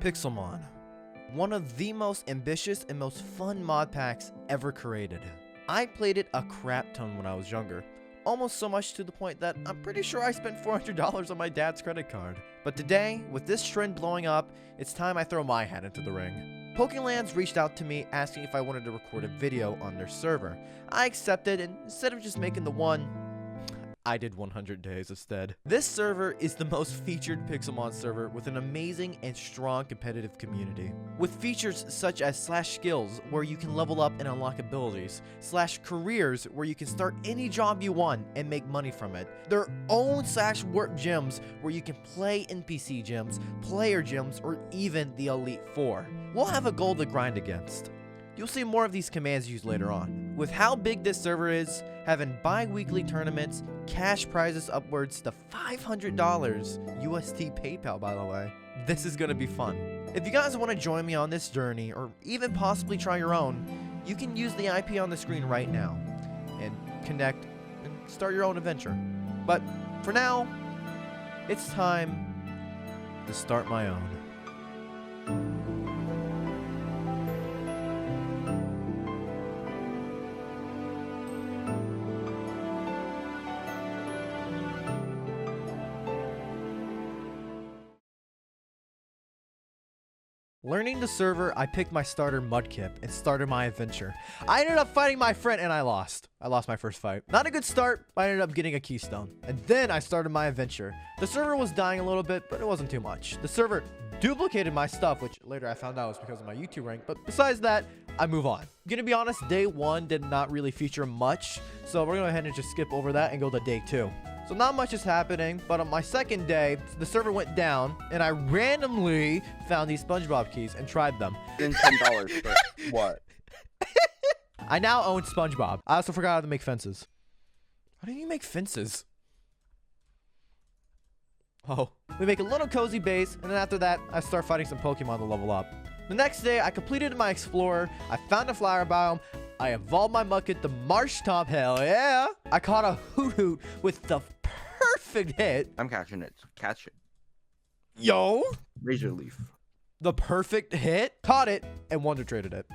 Pixelmon, one of the most ambitious and most fun mod packs ever created. I played it a crap ton when I was younger, almost so much to the point that I'm pretty sure I spent $400 on my dad's credit card. But today, with this trend blowing up, it's time I throw my hat into the ring. Pokelands reached out to me asking if I wanted to record a video on their server. I accepted, and instead of just making the one, I did 100 days instead. This server is the most featured Pixelmon server with an amazing and strong competitive community. With features such as /skills, where you can level up and unlock abilities, /careers, where you can start any job you want and make money from it, their own /work gyms, where you can play NPC gyms, player gyms, or even the Elite Four. We'll have a goal to grind against. You'll see more of these commands used later on. With how big this server is, having bi-weekly tournaments, cash prizes upwards to $500 USD PayPal, by the way, this is gonna be fun. If you guys want to join me on this journey, or even possibly try your own, you can use the IP on the screen right now, and connect, and start your own adventure. But for now, it's time to start my own. Learning the server, I picked my starter Mudkip and started my adventure. I ended up fighting my friend and I lost. I lost my first fight. Not a good start, but I ended up getting a keystone. And then I started my adventure. The server was dying a little bit, but it wasn't too much. The server duplicated my stuff, which later I found out was because of my YouTube rank. But besides that, I move on. Gonna be honest, day one did not really feature much. So we're gonna go ahead and just skip over that and go to day two. So not much is happening, but on my second day, the server went down, and I randomly found these SpongeBob keys and tried them. Then $10 for what? I now own SpongeBob. I also forgot how to make fences. How do you make fences? Oh. We make a little cozy base, and then after that, I start fighting some Pokemon to level up. The next day, I completed my Explorer, I found a flower biome, I evolved my Mudkip to Marshtomp, hell yeah! I caught a Hoot with the perfect hit. I'm catching it. Catch it. Yo! Razor Leaf. The perfect hit. Caught it and Wonder Traded it.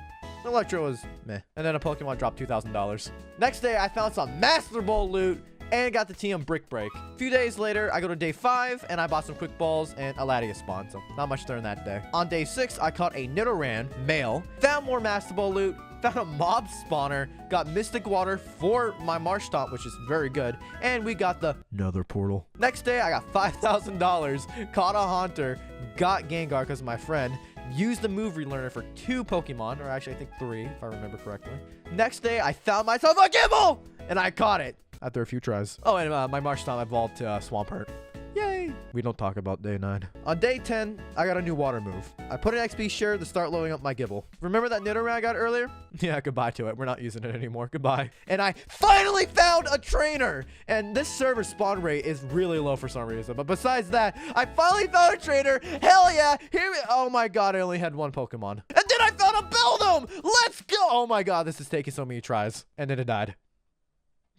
Electro was meh. And then a Pokemon dropped $2,000. Next day, I found some Master Ball loot and got the TM Brick Break. A few days later, I go to day 5 and I bought some Quick Balls and a Latias spawn, so not much during that day. On day 6, I caught a Nidoran male, found more Master Ball loot, found a mob spawner, got Mystic Water for my Marshtomp, which is very good, and we got the Nether Portal. Next day, I got $5,000, caught a Haunter, got Gengar because of my friend, used the move relearner for 2 Pokemon, or actually I think 3, if I remember correctly. Next day, I found myself a Gible, and I caught it after a few tries. Oh, and my Marshtomp evolved to Swampert. Yay! We don't talk about day 9. On day 10, I got a new water move. I put an XP share to start loading up my Gible. Remember that Nidoran I got earlier? Yeah, goodbye to it. We're not using it anymore. Goodbye. And I finally found a trainer! And this server spawn rate is really low for some reason. But besides that, I finally found a trainer! Hell yeah! Oh my god, I only had 1 Pokemon. And then I found a Beldum! Let's go! Oh my god, this is taking so many tries. And then it died.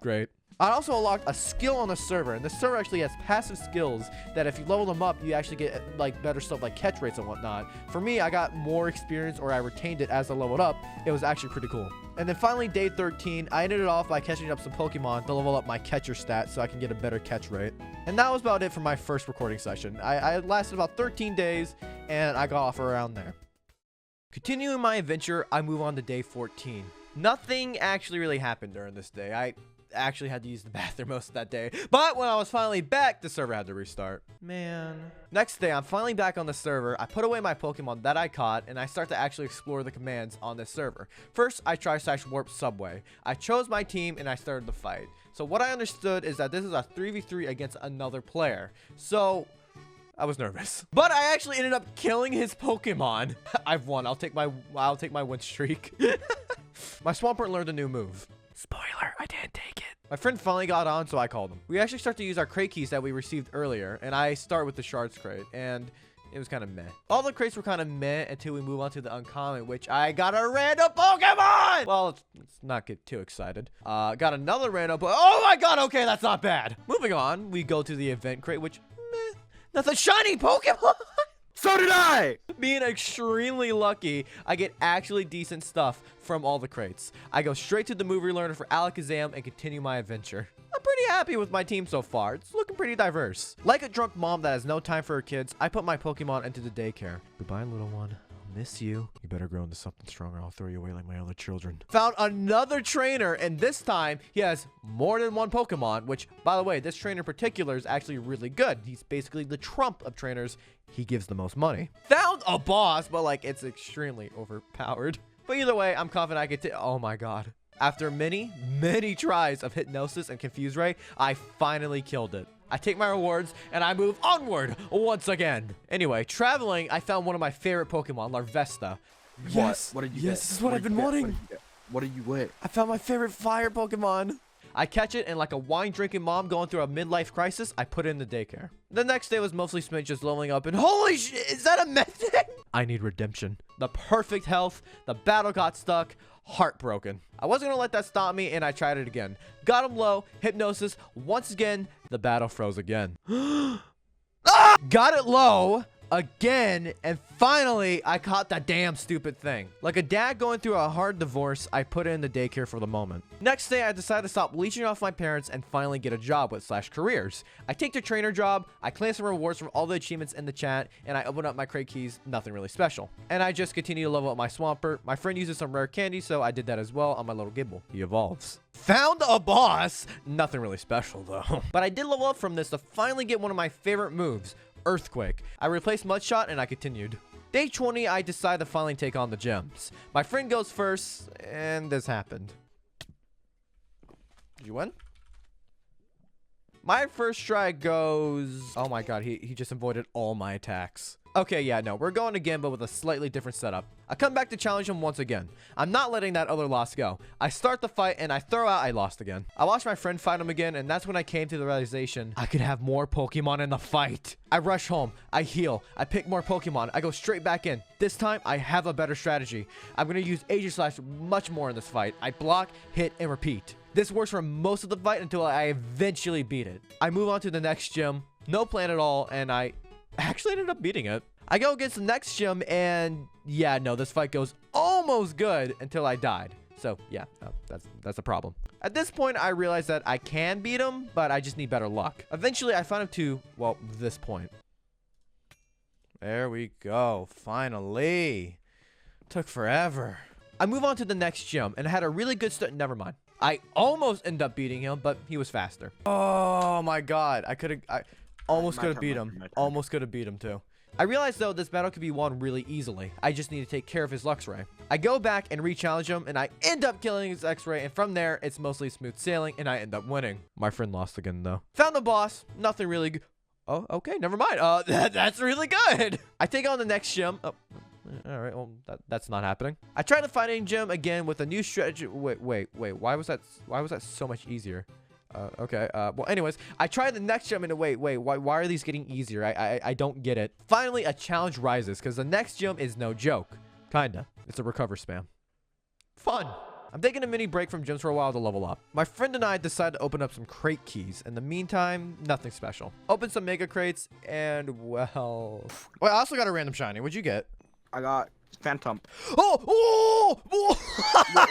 Great. I also unlocked a skill on the server, and the server actually has passive skills that if you level them up, you actually get like better stuff like catch rates and whatnot. For me, I got more experience, or I retained it as I leveled up. It was actually pretty cool. And then finally, day 13, I ended it off by catching up some Pokemon to level up my catcher stat so I can get a better catch rate. And that was about it for my first recording session. I lasted about 13 days, and I got off around there. Continuing my adventure, I move on to day 14. Nothing actually really happened during this day. I actually had to use the bathroom most of that day, but when I was finally back, the server had to restart. Man. Next day, I'm finally back on the server. I put away my Pokemon that I caught, and I start to actually explore the commands on this server. First, I try /warp Subway. I chose my team, and I started the fight. So what I understood is that this is a 3v3 against another player. So I was nervous, but I actually ended up killing his Pokemon. I've won. I'll take my win streak. My Swampert learned a new move. Spoiler, I didn't take it. My friend finally got on, so I called him. We actually start to use our crate keys that we received earlier, and I start with the shards crate, and it was kind of meh. All the crates were kind of meh until we move on to the uncommon, which I got a random Pokemon! Well, let's not get too excited. Got another random oh my god, okay, that's not bad. Moving on, we go to the event crate, which meh. That's a shiny Pokemon! So did I! Being extremely lucky, I get actually decent stuff from all the crates. I go straight to the movie learner for Alakazam and continue my adventure. I'm pretty happy with my team so far. It's looking pretty diverse. Like a drunk mom that has no time for her kids, I put my Pokemon into the daycare. Goodbye, little one. I'll miss you. You better grow into something stronger. I'll throw you away like my other children. Found another trainer, and this time he has more than one Pokemon, which, by the way, this trainer in particular is actually really good. He's basically the Trump of trainers. He gives the most money. Found a boss, but like it's extremely overpowered. But either way, I'm confident I get to. Oh my god. After many tries of Hypnosis and Confuse Ray, I finally killed it. I take my rewards and I move onward once again. Anyway, traveling, I found one of my favorite Pokemon, Larvesta. Yes, What did you yes, get? this is what I've been wanting. What did you get? I found my favorite fire Pokemon. I catch it, and like a wine-drinking mom going through a midlife crisis, I put it in the daycare. The next day was mostly Smith just leveling up, and holy shit, is that a method? I need redemption. The perfect health, the battle got stuck, heartbroken. I wasn't gonna let that stop me, and I tried it again. Got him low, Hypnosis, once again, the battle froze again. Got it low again, and finally I caught that damn stupid thing. Like a dad going through a hard divorce, I put it in the daycare for the moment. Next day, I decided to stop leeching off my parents and finally get a job with /careers. I take the trainer job, I claim some rewards from all the achievements in the chat, and I open up my crate keys. Nothing really special. And I just continue to level up my Swampert. My friend uses some rare candy, so I did that as well on my little Gibble. He evolves. Found a boss. Nothing really special though. But I did level up from this to finally get one of my favorite moves, Earthquake. I replaced Mudshot and I continued. Day 20, I decide to finally take on the gems. My friend goes first, and this happened. Did you win? My first try goes... Oh my god, he just avoided all my attacks. Okay, yeah, no, we're going again, but with a slightly different setup. I come back to challenge him once again. I'm not letting that other loss go. I start the fight, and I throw out I lost again. I watched my friend fight him again, and that's when I came to the realization I could have more Pokemon in the fight. I rush home. I heal. I pick more Pokemon. I go straight back in. This time, I have a better strategy. I'm going to use Aegislash much more in this fight. I block, hit, and repeat. This works for most of the fight until I eventually beat it. I move on to the next gym. No plan at all, and I actually ended up beating it. I go against the next gym, and yeah, no, this fight goes almost good until I died. So yeah, that's a problem. At this point, I realized that I can beat him, but I just need better luck. Eventually, I found him to, well, this point. There we go. Finally. Took forever. I move on to the next gym, and I had a really good start. Never mind. I almost ended up beating him, but he was faster. Oh my god. I almost could have beat him. Almost could have beat him too. I realized though this battle could be won really easily. I just need to take care of his Luxray. I go back and re-challenge him, and I end up killing his X-Ray, and from there it's mostly smooth sailing, and I end up winning. My friend lost again though. Found the boss. Nothing really good. Oh, okay, never mind. That's really good. I take on the next gym. Oh, all right, well, that's not happening. I tried the fighting gym again with a new strategy. Wait. Why was that so much easier? Okay. Well, anyways, I tried the next gym and wait. Why are these getting easier? I don't get it. Finally, a challenge rises because the next gym is no joke. Kinda. It's a recover spam. Fun. I'm taking a mini break from gyms for a while to level up. My friend and I decided to open up some crate keys. In the meantime, nothing special. Open some mega crates and well, I also got a random shiny. What'd you get? I got Phantom. Oh!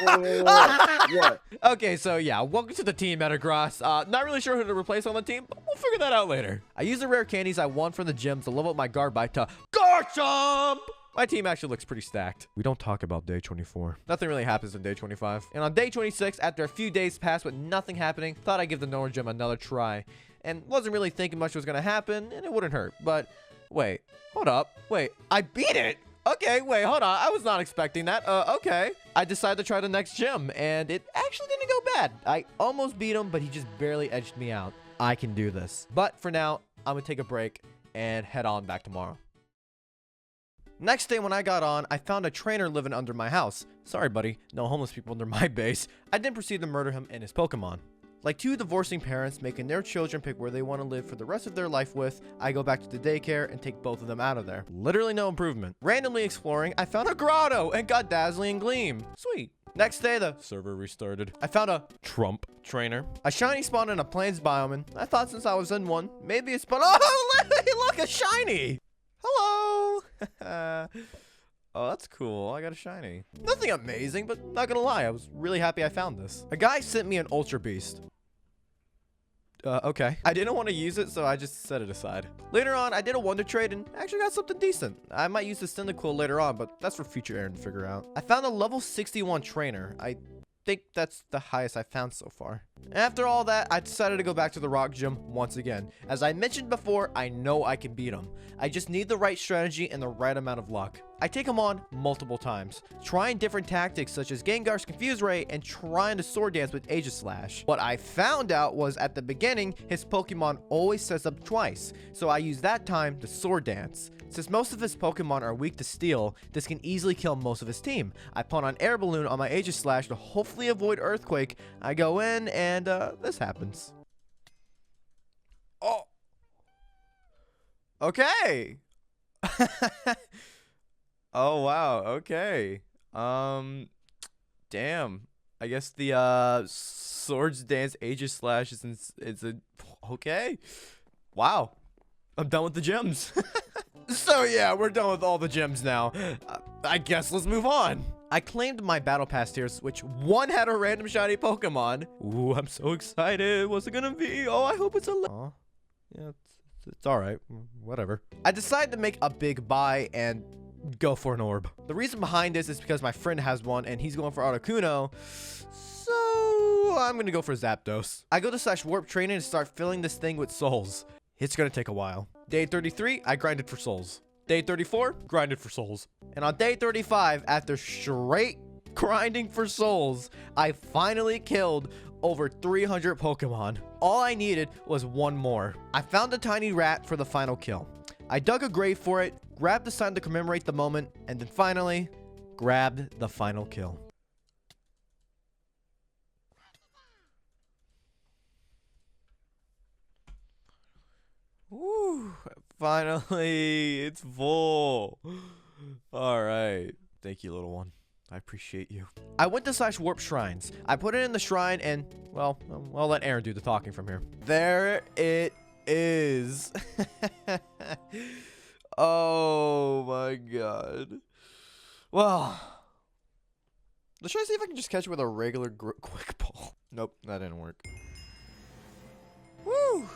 What? Okay, so yeah, welcome to the team, Metagross. Not really sure who to replace on the team, but we'll figure that out later. I used the rare candies I won from the gyms to level up my Garbite to Garchomp! My team actually looks pretty stacked. We don't talk about day 24. Nothing really happens in day 25. And on day 26, after a few days passed with nothing happening, thought I'd give the Northern Gym another try. And wasn't really thinking much was gonna happen, and it wouldn't hurt. But wait, hold up. Wait, I beat it! Okay, wait, hold on. I was not expecting that. Okay. I decided to try the next gym, and it actually didn't go bad. I almost beat him, but he just barely edged me out. I can do this. But for now, I'm gonna take a break and head on back tomorrow. Next day when I got on, I found a trainer living under my house. Sorry, buddy. No homeless people under my base. I didn't proceed to murder him and his Pokemon. Like two divorcing parents making their children pick where they want to live for the rest of their life with, I go back to the daycare and take both of them out of there. Literally no improvement. Randomly exploring, I found a grotto and got Dazzling Gleam. Sweet. Next day, the server restarted. I found a Trump trainer. A shiny spawned in a plains biome. I thought since I was in one, maybe it spawned. Oh, look, a shiny. Hello. Oh, that's cool. I got a shiny. Nothing amazing, but not gonna lie, I was really happy I found this. A guy sent me an Ultra Beast. Okay. I didn't want to use it, so I just set it aside. Later on, I did a Wonder Trade and actually got something decent. I might use the Cyndaquil later on, but that's for future Aaron to figure out. I found a level 61 trainer. I think that's the highest I've found so far. After all that, I decided to go back to the rock gym once again. As I mentioned before, I know I can beat him. I just need the right strategy and the right amount of luck. I take him on multiple times, trying different tactics such as Gengar's Confuse Ray and trying to Sword Dance with Aegislash. What I found out was at the beginning, his Pokemon always sets up twice, so I used that time to Sword Dance. Since most of his Pokemon are weak to Steel, this can easily kill most of his team. I put on Air Balloon on my Aegislash to hopefully avoid Earthquake. I go in and this happens. Oh. Okay. Oh wow, okay. Damn. I guess the Swords Dance Aegislash is a okay. Wow. I'm done with the gyms. So yeah, we're done with all the gyms now. I guess let's move on. I claimed my battle pass tiers, which one had a random shiny Pokemon. Ooh, I'm so excited. What's it gonna be? Oh, I hope it's a yeah, it's all right. Whatever. I decided to make a big buy and go for an orb. The reason behind this is because my friend has one and he's going for Articuno. So I'm gonna go for Zapdos. I go to /warp training and start filling this thing with souls. It's gonna take a while. Day 33, I grinded for souls. Day 34, grinded for souls. And on day 35, after straight grinding for souls, I finally killed over 300 Pokemon. All I needed was one more. I found a tiny rat for the final kill. I dug a grave for it, grabbed the sign to commemorate the moment, and then finally, grabbed the final kill. Woo, finally, it's full. All right. Thank you, little one. I appreciate you. I went to /warp shrines. I put it in the shrine and, well, I'll let Aaron do the talking from here. There it is. Oh my god. Well, let's try to see if I can just catch it with a regular quick ball. Nope, that didn't work. Woo!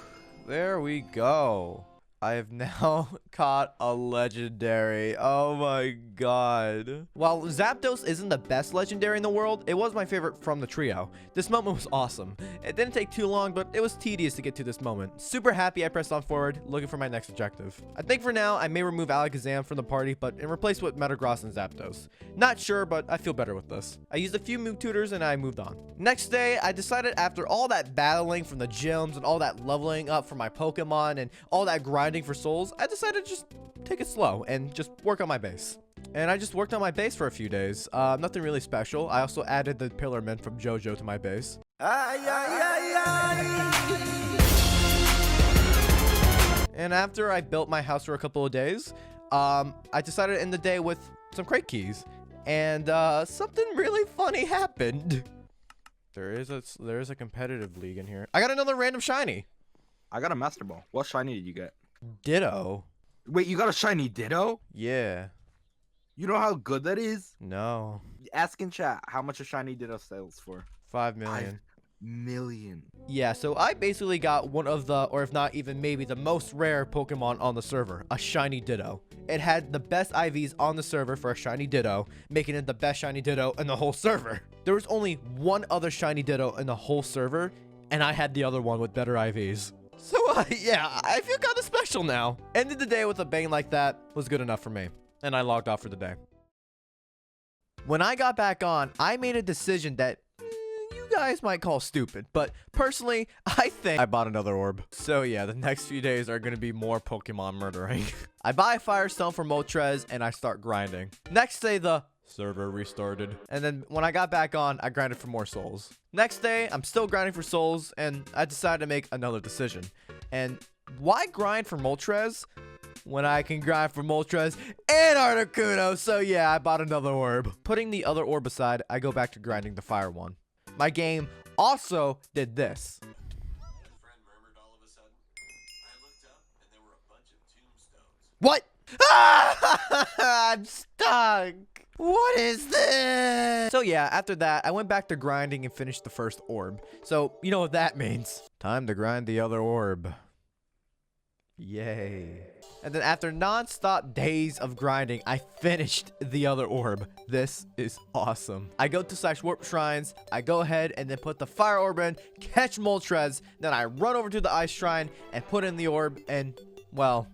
There we go. I have now caught a legendary. Oh my god. While Zapdos isn't the best legendary in the world, it was my favorite from the trio. This moment was awesome. It didn't take too long, but it was tedious to get to this moment. Super happy I pressed on forward, looking for my next objective. I think for now, I may remove Alakazam from the party, but and replace with Metagross and Zapdos. Not sure, but I feel better with this. I used a few move tutors and I moved on. Next day, I decided after all that battling from the gyms and all that leveling up for my Pokemon and all that grinding for souls, I decided to just take it slow and just work on my base. And I just worked on my base for a few days. Nothing really special. I also added the Pillarman from JoJo to my base. And after I built my house for a couple of days, I decided to end the day with some crate keys. And something really funny happened. There is a competitive league in here. I got another random shiny. I got a Master Ball. What shiny did you get? Ditto. Wait, you got a shiny Ditto? Yeah. You know how good that is? No. Ask in chat how much a shiny Ditto sells for. 5 million. 5 million. Yeah, so I basically got one of the, or if not even maybe the most rare Pokemon on the server, a shiny Ditto. It had the best IVs on the server for a shiny Ditto, making it the best shiny Ditto in the whole server. There was only one other shiny Ditto in the whole server, and I had the other one with better IVs. So, yeah, I feel kind of special now. Ended the day with a bang like that was good enough for me. And I logged off for the day. When I got back on, I made a decision that you guys might call stupid. But personally, I think I bought another orb. So, yeah, the next few days are going to be more Pokemon murdering. I buy a Firestone for Moltres and I start grinding. Next day, the server restarted. And then when I got back on, I grinded for more souls. Next day, I'm still grinding for souls, and I decided to make another decision. And why grind for Moltres when I can grind for Moltres and Articuno? So yeah, I bought another orb. Putting the other orb aside, I go back to grinding the fire one. My game also did this. What? I'm stuck. What is this? So yeah, after that, I went back to grinding and finished the first orb. So you know what that means. Time to grind the other orb. Yay. And then after non-stop days of grinding, I finished the other orb. This is awesome. I go to /warp shrines. I go ahead and then put the fire orb in, catch Moltres. Then I run over to the ice shrine and put in the orb. And, well...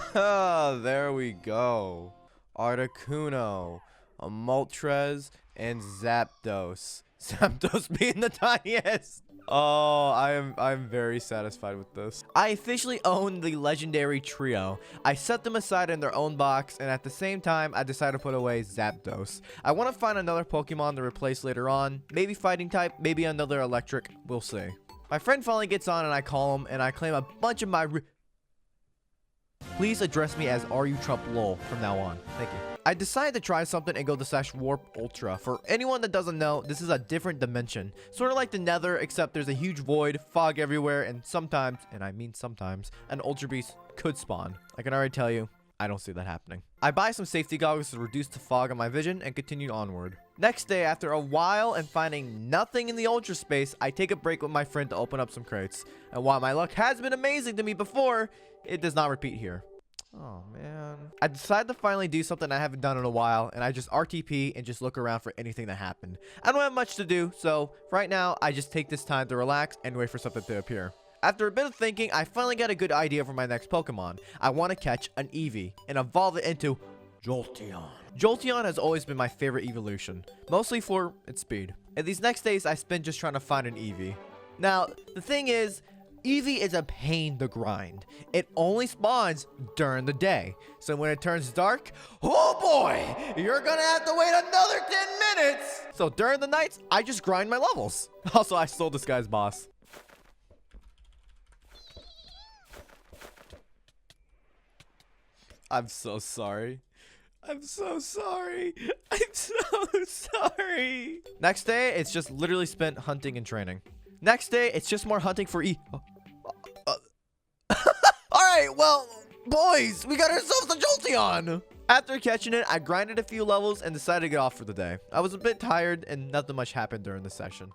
there we go. Articuno, a Moltres, and Zapdos. Zapdos being the tiniest. Oh, I'm very satisfied with this. I officially own the legendary trio. I set them aside in their own box, and at the same time, I decided to put away Zapdos. I want to find another Pokemon to replace later on. Maybe fighting type, maybe another electric. We'll see. My friend finally gets on, and I call him, and I claim a bunch of my... Please address me as RU Trump LOL from now on. Thank you. I decided to try something and go to /warp ultra. For anyone that doesn't know, this is a different dimension. Sort of like the Nether, except there's a huge void, fog everywhere, and sometimes, and I mean sometimes, an ultra beast could spawn. I can already tell you, I don't see that happening. I buy some safety goggles to reduce the fog on my vision and continue onward. Next day, after a while and finding nothing in the ultra space, I take a break with my friend to open up some crates. And while my luck has been amazing to me before, it does not repeat here. Oh, man. I decided to finally do something I haven't done in a while, and I just RTP and just look around for anything that happened. I don't have much to do, so right now, I just take this time to relax and wait for something to appear. After a bit of thinking, I finally got a good idea for my next Pokemon. I want to catch an Eevee and evolve it into Jolteon. Jolteon has always been my favorite evolution, mostly for its speed. And these next days, I spend just trying to find an Eevee. Now, the thing is, Eevee is a pain to grind. It only spawns during the day. So when it turns dark, oh boy, you're gonna have to wait another 10 minutes. So during the nights, I just grind my levels. Also, I stole this guy's boss. I'm so sorry. I'm so sorry. I'm so sorry. Next day, it's just literally spent hunting and training. Next day, it's just more hunting for Alright, well, boys, we got ourselves a Jolteon! After catching it, I grinded a few levels and decided to get off for the day. I was a bit tired and nothing much happened during the session.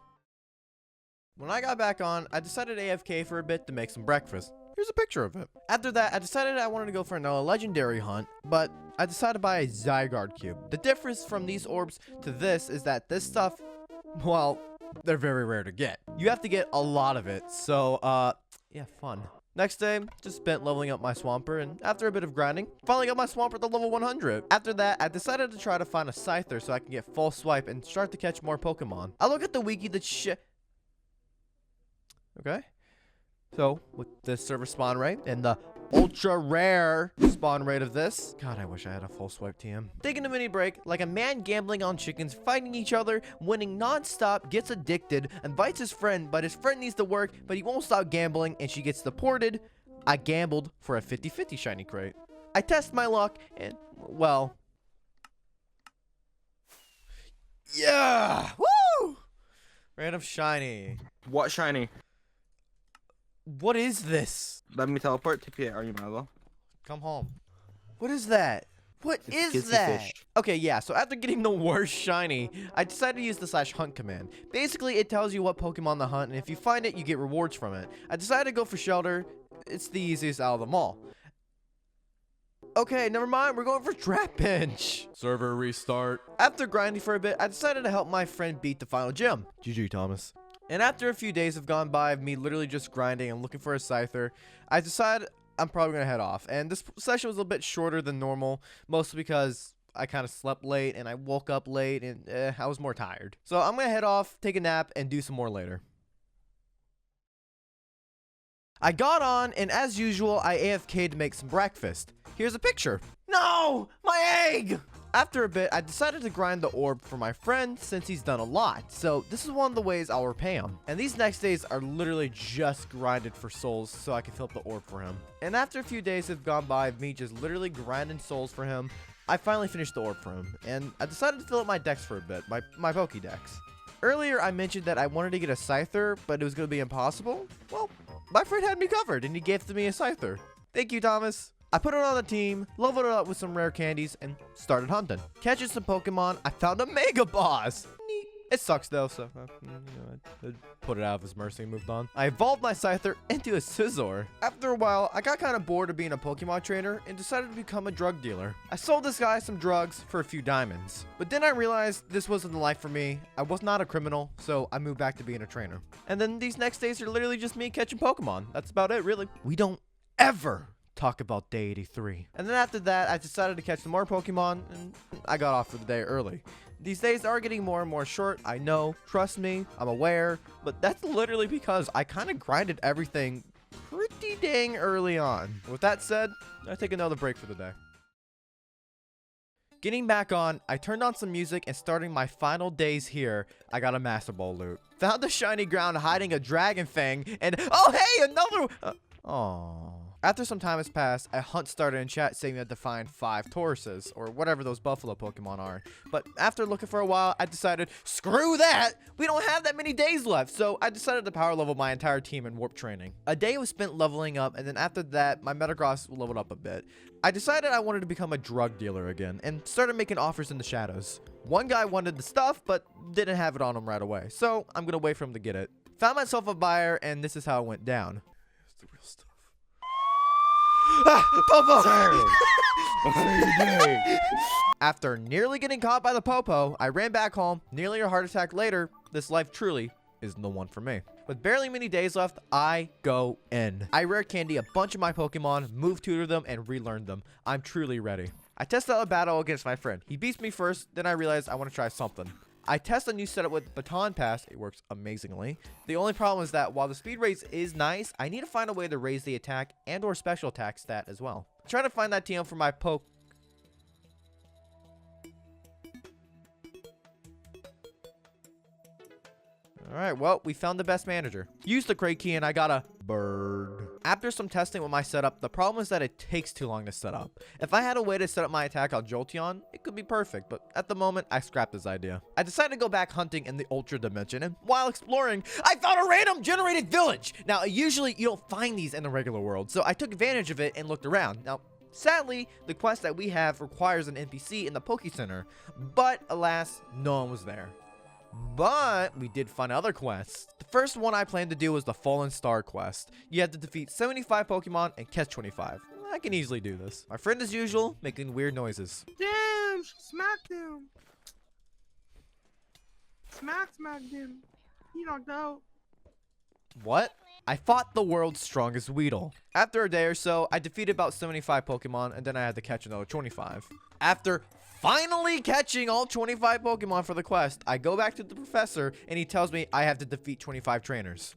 When I got back on, I decided AFK for a bit to make some breakfast. Here's a picture of it. After that, I decided I wanted to go for another legendary hunt, but I decided to buy a Zygarde cube. The difference from these orbs to this is that this stuff, well, they're very rare to get. You have to get a lot of it, so, yeah, fun. Next day, just spent leveling up my Swampert, and after a bit of grinding, finally got my Swampert to level 100. After that, I decided to try to find a Scyther so I can get full swipe and start to catch more Pokemon. I look at the wiki that Okay. So, with this server spawn rate and the ultra rare spawn rate of this, God, I wish I had a full swipe TM. Taking a mini break, like a man gambling on chickens, fighting each other, winning non-stop, gets addicted, invites his friend, but his friend needs to work, but he won't stop gambling, and she gets deported. I gambled for a 50-50 shiny crate. I test my luck, and, well... Yeah! Woo! Random shiny. What shiny? What is this? Let me teleport to PA. Are you Milo? Come home. What is that? What It's is Kissy that? Fish. Okay, yeah, so after getting the worst shiny, I decided to use the /hunt command. Basically, it tells you what Pokemon to hunt, and if you find it, you get rewards from it. I decided to go for Shelter. It's the easiest out of them all. Okay, never mind, we're going for Trapinch. Server restart. After grinding for a bit, I decided to help my friend beat the final gym. GG, Thomas. And after a few days have gone by of me literally just grinding and looking for a Scyther, I decided I'm probably going to head off. And this session was a bit shorter than normal, mostly because I kind of slept late and I woke up late and I was more tired. So I'm going to head off, take a nap, and do some more later. I got on, and as usual, I AFK'd to make some breakfast. Here's a picture. No! My egg! After a bit, I decided to grind the orb for my friend since he's done a lot, so this is one of the ways I'll repay him. And these next days are literally just grinded for souls so I can fill up the orb for him. And after a few days have gone by of me just literally grinding souls for him, I finally finished the orb for him, and I decided to fill up my decks for a bit, my Pokédex. Earlier, I mentioned that I wanted to get a Scyther, but it was going to be impossible. Well, my friend had me covered and he gifted me a Scyther. Thank you, Thomas. I put it on the team, leveled it up with some rare candies, and started hunting. Catching some Pokemon, I found a Mega Boss. Neat. It sucks though, so I put it out of his mercy and moved on. I evolved my Scyther into a Scizor. After a while, I got kind of bored of being a Pokemon trainer and decided to become a drug dealer. I sold this guy some drugs for a few diamonds. But then I realized this wasn't the life for me. I was not a criminal, so I moved back to being a trainer. And then these next days are literally just me catching Pokemon. That's about it, really. We don't ever talk about day 83. And then after that, I decided to catch some more Pokemon, and I got off for the day early. These days are getting more and more short, I know, trust me, I'm aware, but that's literally because I kind of grinded everything pretty dang early on. With that said, I take another break for the day. Getting back on, I turned on some music, and starting my final days here, I got a Master Ball loot. Found a shiny ground hiding a Dragon Fang, and oh hey, another Aww. After some time has passed, a hunt started in chat saying that to find 5 Tauruses, or whatever those buffalo Pokemon are. But after looking for a while, I decided, screw that! We don't have that many days left, so I decided to power level my entire team in warp training. A day was spent leveling up, and then after that, my Metagross leveled up a bit. I decided I wanted to become a drug dealer again, and started making offers in the shadows. One guy wanted the stuff, but didn't have it on him right away, so I'm gonna wait for him to get it. Found myself a buyer, and this is how it went down. Here's the real stuff. Popo! What are you doing? After nearly getting caught by the Popo, I ran back home. Nearly a heart attack later, this life truly isn't the one for me. With barely many days left, I go in. I rare candy a bunch of my Pokemon, move tutor them, and relearn them. I'm truly ready. I test out a battle against my friend. He beats me first, then I realized I want to try something. I test a new setup with Baton Pass. It works amazingly. The only problem is that while the speed raise is nice, I need to find a way to raise the attack and or special attack stat as well. I'm trying to find that TM for my poke. Alright, well, we found the best manager. Used the crate key and I got a bird. After some testing with my setup, the problem is that it takes too long to set up. If I had a way to set up my attack on Jolteon, it could be perfect, but at the moment, I scrapped this idea. I decided to go back hunting in the Ultra Dimension, and while exploring, I found a random generated village! Now, usually you don't find these in the regular world, so I took advantage of it and looked around. Now, sadly, the quest that we have requires an NPC in the Poke Center, but alas, no one was there. But we did find other quests. The first one I planned to do was the Fallen Star quest. You have to defeat 75 Pokemon and catch 25. I can easily do this. My friend as usual, making weird noises. Damn, she smacked him. Smacked him. He knocked out. What? I fought the world's strongest Weedle. After a day or so, I defeated about 75 Pokemon, and then I had to catch another 25. After finally catching all 25 Pokemon for the quest, I go back to the professor, and he tells me I have to defeat 25 trainers.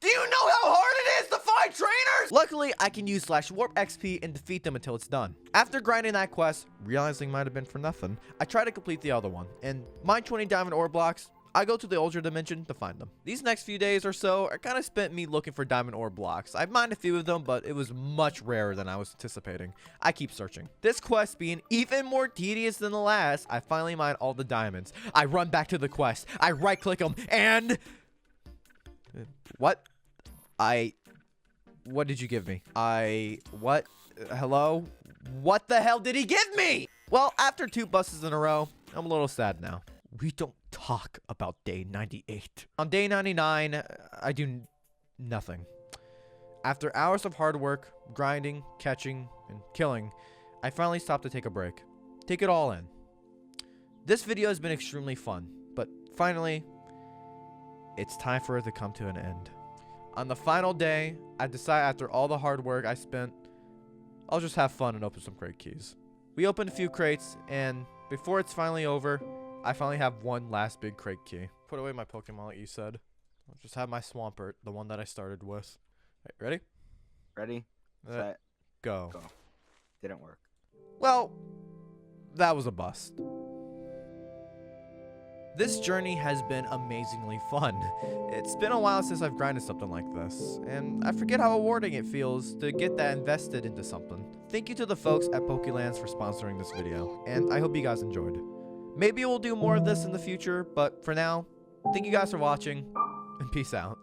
Do you know how hard it is to find trainers? Luckily, I can use /warp XP and defeat them until it's done. After grinding that quest, realizing might have been for nothing, I try to complete the other one, and mine 20 diamond ore blocks. I go to the Ultra Dimension to find them. These next few days or so are kind of spent me looking for diamond ore blocks. I mined a few of them, but it was much rarer than I was anticipating. I keep searching. This quest being even more tedious than the last, I finally mine all the diamonds. I run back to the quest. I right click them and... What? What did you give me? What? Hello? What the hell did he give me? Well, after 2 buses in a row, I'm a little sad now. We don't talk about day 98. On day 99, I do nothing. After hours of hard work, grinding, catching, and killing, I finally stopped to take a break. Take it all in. This video has been extremely fun, but finally, it's time for it to come to an end. On the final day, I decide after all the hard work I spent, I'll just have fun and open some crate keys. We opened a few crates, and before it's finally over, I finally have one last big crate key. Put away my Pokemon like you said. I'll just have my Swampert, the one that I started with. Right, ready? Ready, set, go. Didn't work. Well, that was a bust. This journey has been amazingly fun. It's been a while since I've grinded something like this, and I forget how rewarding it feels to get that invested into something. Thank you to the folks at Pokelands for sponsoring this video, and I hope you guys enjoyed. Maybe we'll do more of this in the future, but for now, thank you guys for watching, and peace out.